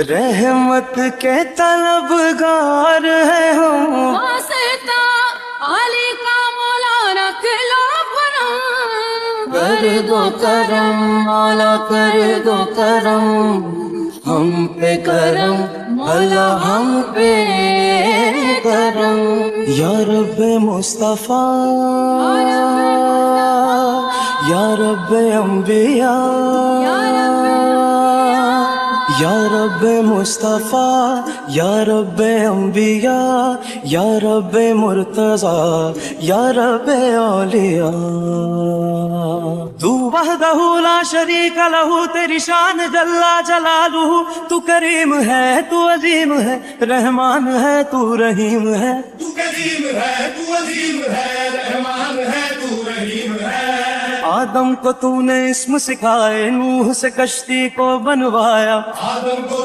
रहमत के तलबगार है हम, वास्ता अली का मौला रख लो परम। कर दो करम मौला कर दो करम, हम पे करम मौला हम पे करम। या रब्बे मुस्तफा या रब्बे अंबिया, या रब्बे मुस्तफा या रब्बे अंबिया, या रब्बे मुर्तजा या रब्बे औलिया। तू वहदहू ला शरीक लहू, तेरी शान जल्ला जलालुहू। तू करीम है तू अजीम है, रहमान है तू रहीम है। तू करीम है तू अजीम है, रहमान है तू रहीम है। आदम को तूने इस्म सिखाए, नूह से कश्ती को बनवाया। आदम को